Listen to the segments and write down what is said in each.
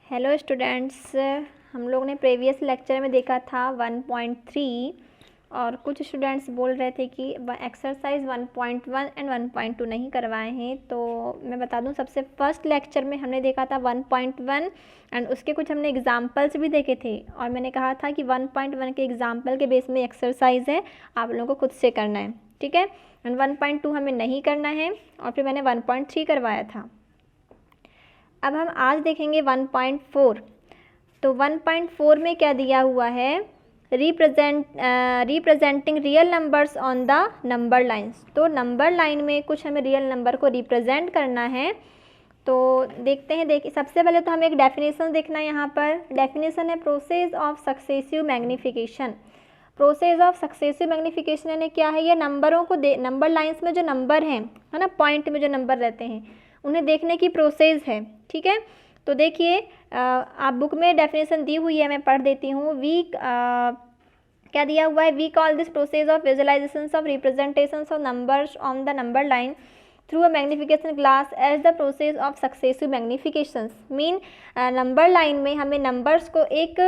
Hello students, हम लोग ने प्रीवियस लेक्चर में देखा था 1.3 और कुछ स्टूडेंट्स बोल रहे थे कि एक्सरसाइज 1.1 एंड 1.2 नहीं करवाए हैं। तो मैं बता दूं, सबसे फर्स्ट लेक्चर में हमने देखा था 1.1 एंड उसके कुछ हमने एग्जांपल्स भी देखे थे और मैंने कहा था कि 1.1 के एग्जांपल के बेस में एक्सरसाइज है, आप लोगों को खुद से करना है, ठीक है। एंड 1.2 हमें नहीं करना है और फिर मैंने 1.3 करवाया था। अब हम आज देखेंगे 1.4। तो 1.4 में क्या दिया हुआ है, representing real numbers on the number lines. तो नंबर लाइन में कुछ हमें रियल नंबर को रिप्रेजेंट करना है। तो देखते हैं, देखिए सबसे पहले तो हमें एक डेफिनेशन देखना है। यहाँ पर डेफिनेशन है process of successive magnification. Process of successive magnification यानी क्या है, ये नंबरों को नंबर लाइंस में जो नंबर हैं, है ना, पॉइंट में जो नंबर रहते हैं उन्हें देखने की प्रोसेस है, ठीक है। तो देखिए आप बुक में डेफिनेशन दी हुई है, मैं पढ़ देती हूँ। क्या दिया हुआ है, we call this process of visualisation of representation of numbers on the number line through a magnification glass as the process of successive magnification. Mean number line में हमें नंबर्स को एक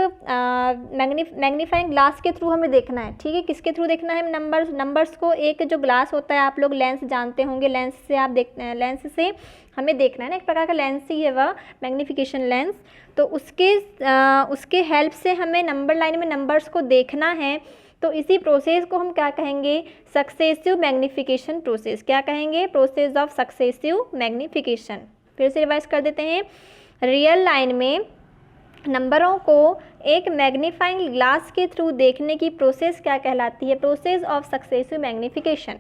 मैग्नीफाइंग ग्लास के थ्रू हमें देखना है, ठीक है। किसके थ्रू देखना है, नंबर्स को एक जो ग्लास होता है, आप लोग लेंस जानते होंगे, लेंस से आप लेंस से हमें देखना है ना, एक प्रकार का लेंस ही है वह मैग्नीफिकेशन लेंस। तो उसके हेल्प से हमें नंबर लाइन में नंबर्स को देखना है। तो इसी प्रोसेस को हम क्या कहेंगे, सक्सेसिव मैग्नीफिकेशन प्रोसेस। क्या कहेंगे, प्रोसेस ऑफ सक्सेसिव मैग्नीफिकेशन। फिर से रिवाइज कर देते हैं। रियल लाइन में नंबरों को एक मैग्नीफाइंग ग्लास के थ्रू देखने की प्रोसेस क्या कहलाती है, प्रोसेस ऑफ सक्सेसिव मैग्नीफिकेशन।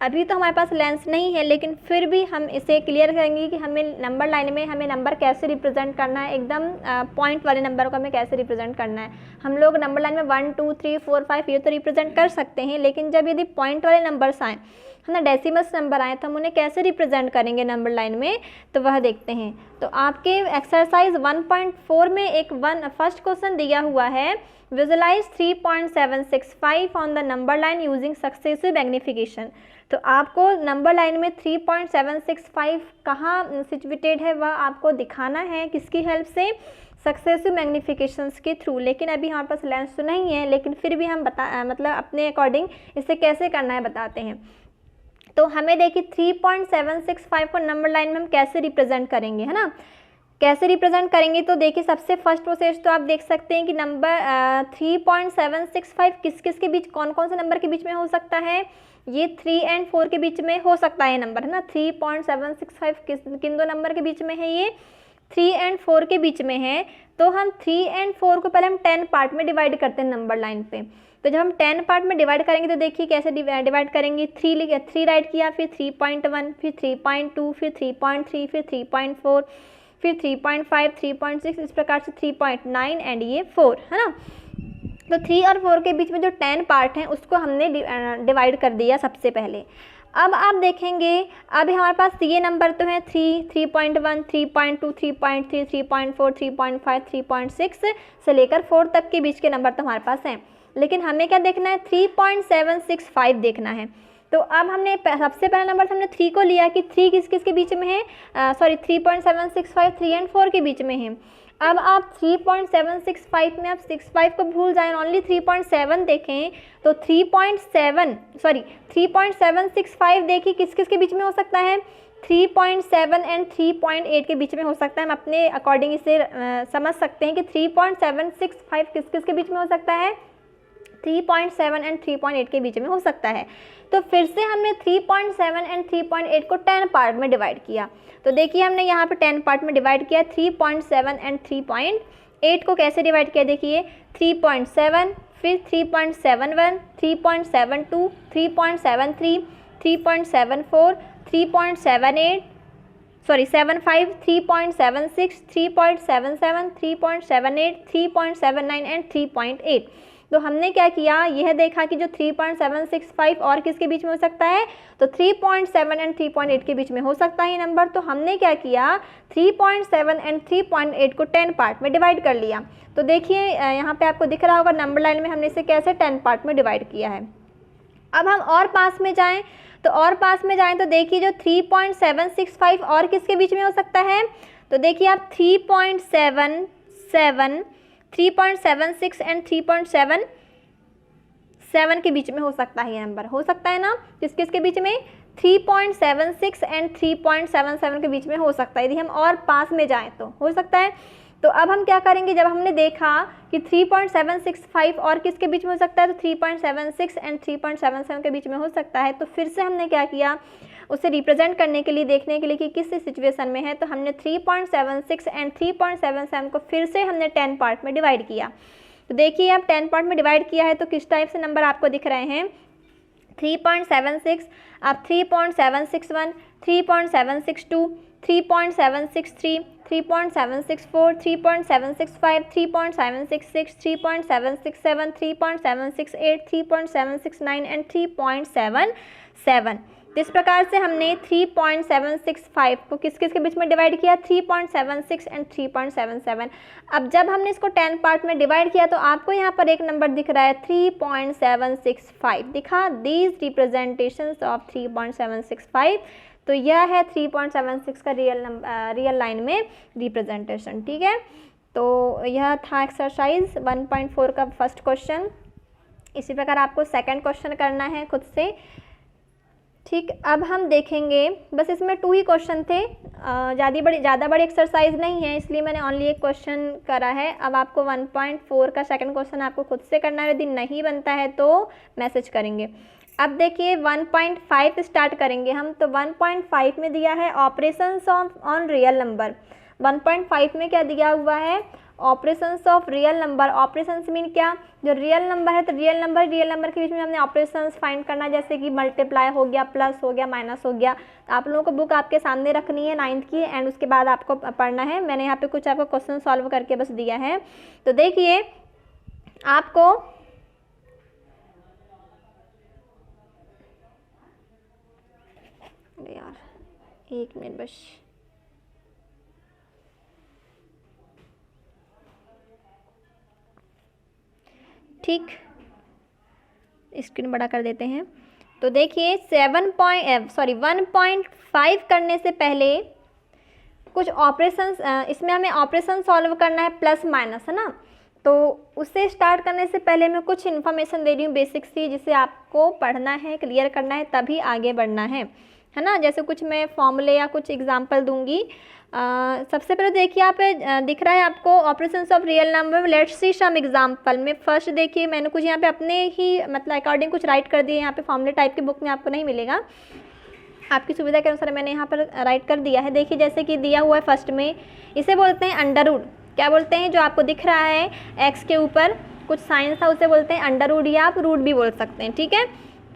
अभी तो हमारे पास लेंस नहीं है, लेकिन फिर भी हम इसे क्लियर करेंगे कि हमें नंबर लाइन में हमें नंबर कैसे रिप्रेजेंट करना है, एकदम पॉइंट वाले नंबर को हमें कैसे रिप्रेजेंट करना है। हम लोग नंबर लाइन में 1 2 3 4 5 ये तो रिप्रेजेंट कर सकते हैं, लेकिन जब यदि पॉइंट वाले नंबर्स आएँ, है ना, डेसिमल्स नंबर आए, तो हम उन्हें कैसे रिप्रेजेंट करेंगे नंबर लाइन में, तो वह देखते हैं। तो आपके एक्सरसाइज 1.4 में एक फर्स्ट क्वेश्चन दिया हुआ है, visualise 3.765 on the number line using successive magnification. तो आपको नंबर लाइन में 3.765 कहाँ सिचुएटेड है वह आपको दिखाना है, किसकी हेल्प से, सक्सेसिव मैग्नीफिकेशंस के थ्रू। लेकिन अभी हमारे पास लेंस तो नहीं है, लेकिन फिर भी हम मतलब अपने अकॉर्डिंग इसे कैसे करना है बताते हैं। तो हमें देखिए 3.765 को नंबर लाइन में हम कैसे रिप्रेजेंट करेंगे, है ना, कैसे रिप्रेजेंट करेंगे। तो देखिए सबसे फर्स्ट प्रोसेस तो आप देख सकते हैं कि नंबर 3.765 किस किस के बीच, कौन कौन से नंबर के बीच में हो सकता है, ये 3 और 4 के बीच में हो सकता है नंबर, है ना। 3.765 किन दो नंबर के बीच में है, ये 3 और 4 के बीच में है। तो हम 3 और 4 को पहले हम 10 पार्ट में डिवाइड करते हैं नंबर लाइन पे। तो जब हम 10 पार्ट में डिवाइड करेंगे तो देखिए कैसे डिवाइड करेंगे, 3 राइट किया, फिर 3.1, फिर 3.2, फिर 3.3, फिर 3.4, फिर 3.5, 3.6, इस प्रकार से 3.9 एंड ये 4, है ना। तो 3 और 4 के बीच में जो 10 पार्ट हैं उसको हमने डिवाइड कर दिया सबसे पहले। अब आप देखेंगे अभी हमारे पास ये नंबर तो हैं 3, 3.1, 3.2, 3.3, 3.4, 3.5, 3.6 से लेकर 4 तक के बीच के नंबर तो हमारे पास हैं। लेकिन हमें क्या देखना है, 3.765 देखना है। तो अब हमने सबसे पहला नंबर हमने 3 को लिया कि 3 किस किस के बीच में है, 3.765 3 और 4 के बीच में है। अब आप 3.765 में आप 65 को भूल जाएं, ओनली 3.7 देखें तो 3.765 देखिए किस किस के बीच में हो सकता है, 3.7 एंड 3.8 के बीच में हो सकता है। हम अपने अकॉर्डिंग इसे समझ सकते हैं कि 3.765 किस किस के बीच में हो सकता है, 3.7 एंड 3.8 के बीच में हो सकता है। तो फिर से हमने 3.7 एंड 3.8 को 10 पार्ट में डिवाइड किया। तो देखिए हमने यहाँ पे 10 पार्ट में डिवाइड किया। 3.7 एंड 3.8 को कैसे डिवाइड किया, देखिए 3.7, फिर 3.71, 3.72, 3.73, 3.74, 3.75, 3.76, 3.77, 3.78, 3.79 एंड 3.8। तो हमने क्या किया, यह देखा कि जो 3.765 और किसके बीच में हो सकता है, तो 3.7 एंड 3.8 के बीच में हो सकता है नंबर। तो हमने क्या किया, 3.7 एंड 3.8 को 10 पार्ट में डिवाइड कर लिया। तो देखिए यहाँ पे आपको दिख रहा होगा नंबर लाइन में हमने इसे कैसे 10 पार्ट में डिवाइड किया है। अब हम और पास में जाएं, तो और पास में जाएं तो देखिए जो 3.765 और किसके बीच में हो सकता है, तो देखिए आप 3.77, 3.76 एंड 3.77 के बीच में हो सकता है ये नंबर, हो सकता है ना, किस किस के बीच में, 3.76 एंड 3.77 के बीच में हो सकता है, यदि हम और पास में जाएं तो हो सकता है। तो अब हम क्या करेंगे, जब हमने देखा कि 3.765 और किसके बीच में हो सकता है, तो 3.76 एंड 3.77 के बीच में हो सकता है, तो फिर से हमने क्या किया, उसे रिप्रेजेंट करने के लिए, देखने के लिए कि किस सिचुएशन में है, तो हमने 3.76 एंड 3.77 को फिर से हमने 10 पार्ट में डिवाइड किया। तो देखिए अब 10 पार्ट में डिवाइड किया है तो किस टाइप से नंबर आपको दिख रहे हैं, 3.76, अब 3.761, 3.762, 3.763, 3.764, 3.765, 3.766, 3.767, 3.768, 3.769 एंड 3.77। तो इस प्रकार से हमने 3.765 को किस किस के बीच में डिवाइड किया, 3.76 एंड 3.77। अब जब हमने इसको 10 पार्ट में डिवाइड किया तो आपको यहाँ पर एक नंबर दिख रहा है 3.765 दिखा, दीज रिप्रेजेंटेशंस ऑफ 3.765। तो यह है 3.76 का रियल लाइन में रिप्रेजेंटेशन। ठीक है, तो यह था एक्सरसाइज 1.4 का फर्स्ट क्वेश्चन। इसी प्रकार आपको सेकंड क्वेश्चन करना है खुद से। ठीक, अब हम देखेंगे, बस इसमें 2 ही क्वेश्चन थे, ज़्यादा बड़ी एक्सरसाइज नहीं है, इसलिए मैंने ओनली एक क्वेश्चन करा है। अब आपको 1.4 का सेकंड क्वेश्चन आपको खुद से करना है, यदि नहीं बनता है तो मैसेज करेंगे। अब देखिए 1.5 स्टार्ट करेंगे हम। तो 1.5 में दिया है ऑपरेशंस ऑन रियल नंबर। 1.5 में क्या दिया हुआ है, operations of real number. Operations mean क्या, जो रियल नंबर है तो रियल नंबर के बीच में हमने ऑपरेशंस फाइंड करना, जैसे कि मल्टीप्लाई हो गया, प्लस हो गया, माइनस हो गया। तो आप लोगों को बुक आपके सामने रखनी है 9th की, एंड उसके बाद आपको पढ़ना है। मैंने यहाँ पे कुछ आपको क्वेश्चन सॉल्व करके बस दिया है। तो देखिए आपको यार 1 मिनट बस, ठीक, स्क्रीन बड़ा कर देते हैं। तो देखिए 1.5 करने से पहले कुछ ऑपरेशंस, इसमें हमें ऑपरेशन सॉल्व करना है प्लस माइनस, है ना। तो उससे स्टार्ट करने से पहले मैं कुछ इन्फॉर्मेशन दे रही हूँ बेसिक सी, जिसे आपको पढ़ना है, क्लियर करना है, तभी आगे बढ़ना है ना। जैसे कुछ मैं फॉर्मूले या कुछ एग्जांपल दूंगी। सबसे पहले देखिए आप दिख रहा है आपको operations of real number. Let's see some example में फर्स्ट देखिए मैंने कुछ यहाँ पे अपने ही मतलब अकॉर्डिंग कुछ राइट कर दिए। यहाँ पे फॉर्मूले टाइप की बुक में आपको नहीं मिलेगा, आपकी सुविधा के अनुसार मैंने यहाँ पर राइट कर दिया है। देखिए जैसे कि दिया हुआ है फर्स्ट में, इसे बोलते हैं अंडर रूट। क्या बोलते हैं, जो आपको दिख रहा है एक्स के ऊपर कुछ साइन था उसे बोलते हैं अंडर रूट, या आप रूट भी बोल सकते हैं। ठीक है,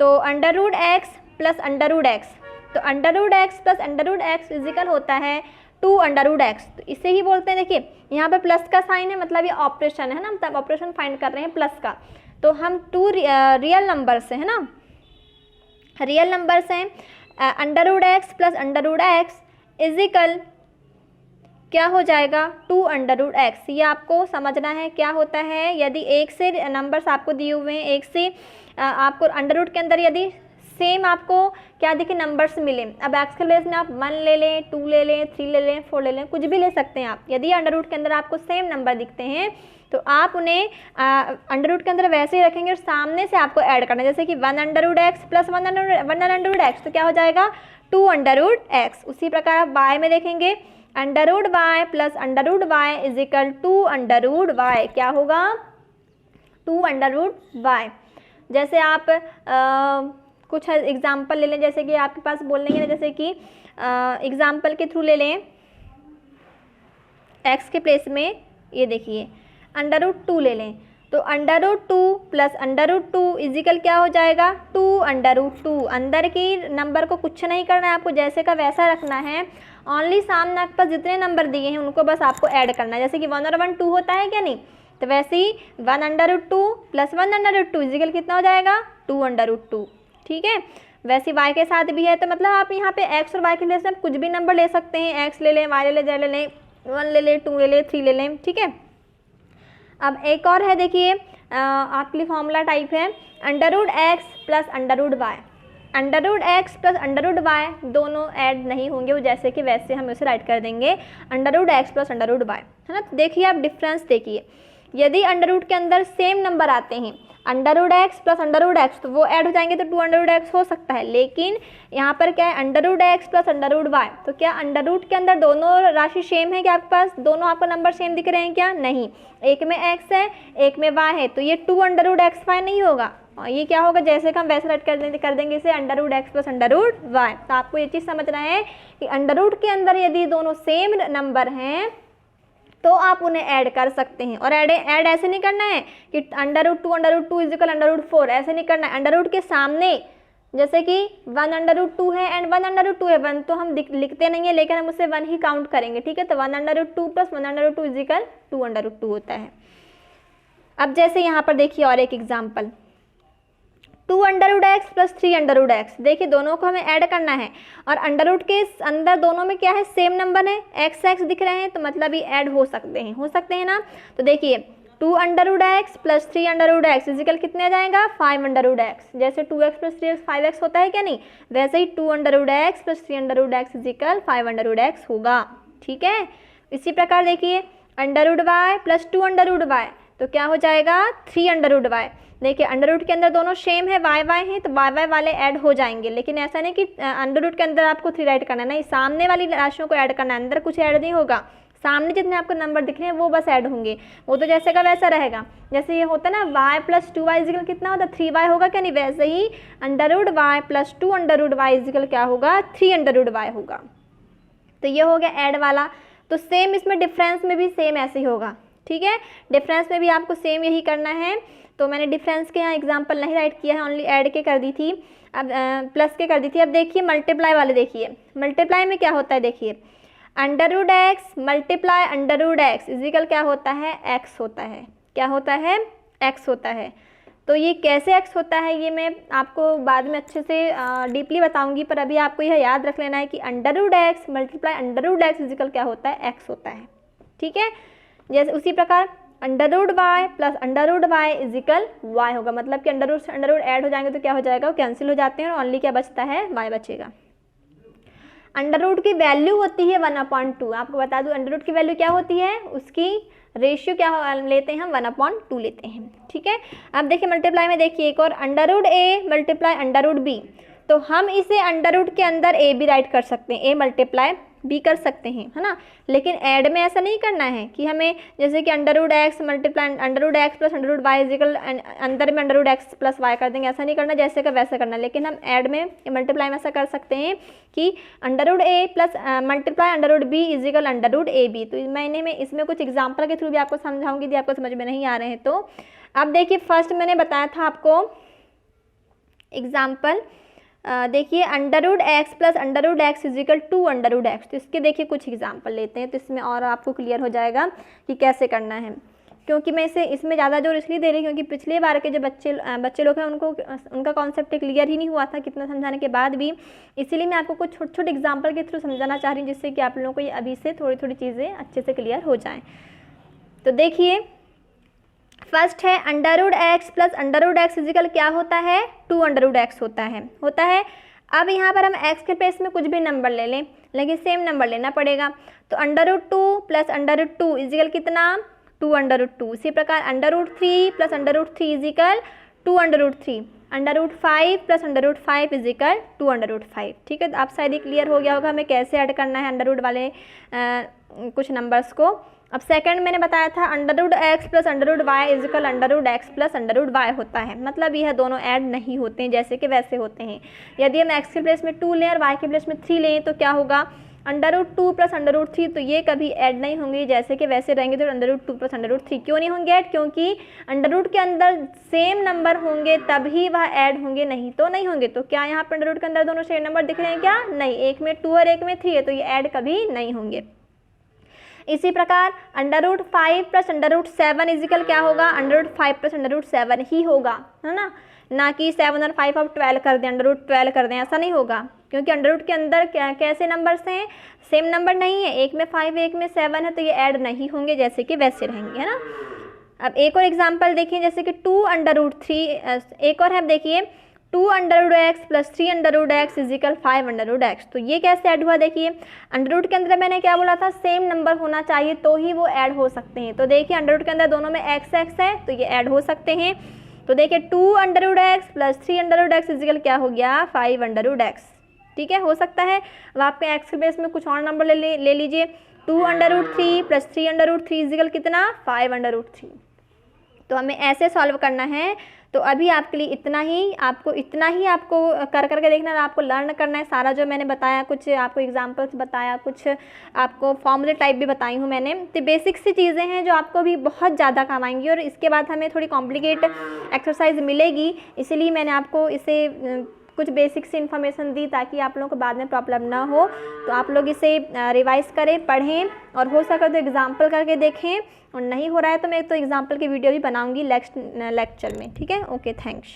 तो under root x plus under root x, तो under root x plus under root x equal होता है 2 अंडर रूट एक्स। तो इसे ही बोलते हैं, देखिए यहाँ पर प्लस का साइन है, मतलब ये ऑपरेशन है ना, मतलब ऑपरेशन फाइंड कर रहे हैं प्लस का। तो हम 2 रियल नंबर से, है ना, रियल नंबर से under root x plus under root x is equal क्या हो जाएगा 2 अंडर रूट एक्स। ये आपको समझना है क्या होता है। यदि एक से नंबर्स आपको दिए हुए हैं, एक से आपको अंडर रूट के अंदर यदि सेम आपको क्या दिखे नंबर्स मिले, अब एक्स के प्लेस में आप 1 ले लें, 2 ले लें, 3 ले लें, 4 ले लें, कुछ भी ले सकते हैं आप। यदि अंडर रूट के अंदर आपको सेम नंबर दिखते हैं तो आप उन्हें अंडर रूट के अंदर वैसे ही रखेंगे और सामने से आपको ऐड करना है। जैसे कि 1 under root x plus 1 under root x, तो क्या हो जाएगा 2 अंडर रूट एक्स। उसी प्रकार आप वाई में देखेंगे, under root y plus under root y is equal 2 under root y, क्या होगा 2 अंडर रूट वाई। जैसे आप कुछ एग्जाम्पल ले लें, जैसे कि आपके पास बोल देंगे, जैसे कि एग्जाम्पल के थ्रू ले लें, एक्स के प्लेस में ये देखिए अंडर रूट 2 ले लें, तो under root 2 plus under root 2 is equal क्या हो जाएगा 2 अंडर रूट 2। अंदर की नंबर को कुछ नहीं करना है आपको, जैसे का वैसा रखना है, ओनली सामने आपके पास जितने नंबर दिए हैं उनको बस आपको ऐड करना है। जैसे कि 1 और 1 2 होता है क्या नहीं, तो वैसे ही 1 under root 2 plus 1 under root 2 is equal कितना हो जाएगा 2 अंडर रूट 2। ठीक है, वैसे y के साथ भी है, तो मतलब आप यहाँ पे x और y के प्लेस में कुछ भी नंबर ले सकते हैं, x ले लें, y ले लें, z ले लें, 1 ले लें, 2 ले लें, 3 ले लें। ठीक है, अब एक और है, देखिए आपके लिए फॉर्मूला टाइप है under root x plus under root y. Under root x plus under root y दोनों ऐड नहीं होंगे, वो जैसे कि वैसे हम उसे राइट कर देंगे under root x plus under root y, है ना। तो देखिए आप डिफरेंस देखिए, यदि अंडर रूट के अंदर सेम नंबर आते हैं under root x plus under root x तो वो ऐड हो जाएंगे, तो 2 अंडर रूट एक्स हो सकता है। लेकिन यहाँ पर क्या है, under root x plus under root y, तो क्या अंडर रूट के अंदर दोनों राशि सेम है क्या आपके पास, दोनों आपको नंबर सेम दिख रहे हैं क्या, नहीं, एक में एक्स है एक में वाई है, तो ये 2 अंडर रूट एक्स वाई नहीं होगा, ये क्या होगा, जैसे कि हम वैसे राइट कर देंगे इसे under root x plus under root y. तो आपको ये चीज़ समझना है कि अंडर रूट के अंदर यदि दोनों सेम नंबर हैं तो आप उन्हें ऐड कर सकते हैं। और ऐड ऐसे नहीं करना है कि under root two is equal under root 4, ऐसे नहीं करना है। अंडर रूट के सामने जैसे कि 1 अंडर रूट 2 है एंड 1 अंडर रूट 2 है, 1 तो हम लिखते नहीं है लेकिन हम उसे 1 ही काउंट करेंगे, ठीक है। तो 1 under root 2 plus 1 under root 2 is equal 2 under root 2 होता है। अब जैसे यहाँ पर देखिए और एक example, 2 under root x plus 3 under root x, देखिए दोनों को हमें ऐड करना है और अंडर रूट के अंदर दोनों में क्या है, सेम नंबर है, एक्स एक्स दिख रहे हैं, तो मतलब ये ऐड हो सकते हैं ना। तो देखिए 2 under root x plus 3 under root x is equal कितने आ जाएगा, 5 अंडर रूट एक्स, जैसे 2x प्लस 3x 5x होता है क्या, नहीं, वैसे ही 2 under root x plus 3 under root x is equal 5 under root x होगा, ठीक है। इसी प्रकार देखिए under root y plus 2 under root y, तो क्या हो जाएगा 3 अंडर रूट वाई। देखिए अंडर रूट के अंदर दोनों सेम है, वाई वाई है, तो वाई वाई वाले ऐड हो जाएंगे, लेकिन ऐसा नहीं कि अंडर रूट के अंदर आपको 3 राइट करना है, नहीं, सामने वाली राशियों को ऐड करना है, अंदर कुछ ऐड नहीं होगा, सामने जितने आपको नंबर दिख रहे हैं वो बस ऐड होंगे, वो तो जैसे का वैसा रहेगा। जैसे ये होता है ना वाई प्लस 2 वाई इजिकल कितना होता है, 3y होगा क्या, नहीं, वैसे ही under root y plus 2 under root y equal क्या होगा, 3 अंडर रूट वाई होगा। तो ये हो गया ऐड वाला। तो सेम इसमें डिफरेंस में भी सेम ऐसे ही होगा, ठीक है, डिफरेंस में भी आपको सेम यही करना है। तो मैंने डिफरेंस के यहाँ एग्जांपल नहीं राइट किया है, ओनली ऐड के कर दी थी, अब प्लस के कर दी थी। अब देखिए मल्टीप्लाई वाले, देखिए मल्टीप्लाई में क्या होता है, देखिए under root x multiply under root x is equal क्या होता है, एक्स होता है, क्या होता है, एक्स होता है। तो ये कैसे एक्स होता है ये मैं आपको बाद में अच्छे से डीपली बताऊंगी, पर अभी आपको यह याद रख लेना है कि under root x multiply under root x is equal क्या होता है, एक्स होता है, ठीक है। जैसे उसी प्रकार under root y plus under root y is equal y होगा, मतलब कि अंडर रूट ऐड हो जाएंगे तो क्या हो जाएगा, वो कैंसिल हो जाते हैं और ओनली क्या बचता है, वाई बचेगा। अंडर रूट की वैल्यू होती है 1/2, आपको बता दूं अंडर रूट की वैल्यू क्या होती है, उसकी रेशियो क्या लेते हैं हम, 1/2 लेते हैं, ठीक है। अब देखिए मल्टीप्लाई में देखिए एक और under root A multiply under root B, तो हम इसे अंडर रूट के अंदर ए भी राइट कर सकते हैं, ए मल्टीप्लाई बी कर सकते हैं, है ना। लेकिन ऐड में ऐसा नहीं करना है कि हमें जैसे कि under root x multiply under root x plus under root y is equal अंदर में under root x plus y कर देंगे, ऐसा नहीं करना, जैसे का वैसा करना। लेकिन हम ऐड में मल्टीप्लाई में ऐसा कर सकते हैं कि under root a plus multiply under root b is equal under root a b. तो मैं इसमें कुछ एग्जाम्पल के थ्रू भी आपको समझाऊंगी यदि आपको समझ में नहीं आ रहे हैं तो। अब देखिए फर्स्ट मैंने बताया था आपको एग्जाम्पल, देखिए under root x plus under root x is equal 2 under root x, तो इसके देखिए कुछ एग्जाम्पल लेते हैं, तो इसमें और आपको क्लियर हो जाएगा कि कैसे करना है। क्योंकि मैं इसमें ज़्यादा जोर इसलिए दे रही हूँ क्योंकि पिछले बार के जो बच्चे लोग हैं उनका कॉन्सेप्ट क्लियर ही नहीं हुआ था कितना समझाने के बाद भी, इसीलिए मैं आपको कुछ छोटे छोटे एग्जाम्पल के थ्रू समझाना चाह रही हूँ, जिससे कि आप लोगों को ये अभी से थोड़ी थोड़ी चीज़ें अच्छे से क्लियर हो जाएँ। तो देखिए फर्स्ट है under root x plus under root x is equal क्या होता है, 2 अंडर रूट एक्स होता है। अब यहाँ पर हम एक्स के प्लेस में कुछ भी नंबर ले लें, लेकिन सेम नंबर लेना पड़ेगा। तो under root 2 plus under root 2 is equal कितना, 2 अंडर रूट 2। इसी प्रकार under root 3 plus under root 3 is equal 2 under root 3। Under root 5 plus under root 5 is equal 2 under root 5, ठीक है। तो आप शायद ही क्लियर हो गया होगा हमें कैसे ऐड करना है अंडर रूट वाले कुछ नंबर्स को। अब सेकंड मैंने बताया था under root x plus under root y is equal under root x plus under root y होता है, मतलब यह दोनों ऐड नहीं होते हैं जैसे कि वैसे होते हैं। यदि हम एक्स के प्लेस में 2 लें और वाई के प्लेस में 3 लें तो क्या होगा, under root 2 plus under root 3, तो ये कभी ऐड नहीं होंगे, जैसे कि वैसे रहेंगे। तो under root 2 plus under root 3 क्यों नहीं होंगे ऐड, क्योंकि अंडर रूट के अंदर सेम नंबर होंगे तभी वह ऐड होंगे, नहीं तो नहीं होंगे। तो क्या यहाँ पर अंडर रूट के अंदर दोनों सेम नंबर दिख रहे हैं क्या, नहीं, एक में 2 और एक में 3 है, तो ये ऐड कभी नहीं होंगे। इसी प्रकार under root 5 plus under root 7 is equal क्या होगा, under root 5 plus under root 7 ही होगा, है ना कि 7 और 5 आप 12 कर दें, अंडर रूट 12 कर दें, ऐसा नहीं होगा, क्योंकि अंडर रूट के अंदर कैसे नंबर्स हैं, सेम नंबर नहीं है, एक में 5 एक में 7 है, तो ये ऐड नहीं होंगे, जैसे कि वैसे रहेंगे, है ना। अब एक और एग्जाम्पल देखिए, जैसे कि 2 अंडर रूट 3, एक और है देखिए 2√x plus 3√x is equal 5√x। तो ये कैसे ऐड हुआ, देखिए अंडर रूट के अंदर मैंने क्या बोला था, सेम नंबर होना चाहिए तो ही वो ऐड हो सकते हैं। तो देखिए अंडर रूट के अंदर दोनों में x है तो ये ऐड हो सकते हैं। तो देखिए 2√x प्लस 3√x इजिकल क्या हो गया, 5√x। ठीक है, हो सकता है। अब आपके x के बेस में कुछ और नंबर ले लीजिए। 2√3 प्लस 3√3 इजिकल कितना, 5√3। तो हमें ऐसे सॉल्व करना है। तो अभी आपके लिए इतना ही आपको कर करके देखना है, आपको लर्न करना है सारा जो मैंने बताया, कुछ आपको एग्जांपल्स बताया, कुछ आपको फॉर्मूले टाइप भी बताई हूँ मैंने। तो बेसिक सी चीज़ें हैं जो आपको भी बहुत ज़्यादा काम आएंगी, और इसके बाद हमें थोड़ी कॉम्प्लिकेट एक्सरसाइज मिलेगी, इसीलिए मैंने आपको इसे कुछ बेसिक सी इन्फॉर्मेशन दी ताकि आप लोगों को बाद में प्रॉब्लम ना हो। तो आप लोग इसे रिवाइज करें, पढ़ें, और हो सके तो एग्जाम्पल करके देखें, और नहीं हो रहा है तो मैं तो एग्जाम्पल की वीडियो भी बनाऊंगी नेक्स्ट लेक्चर में। ठीक है, ओके, थैंक्स।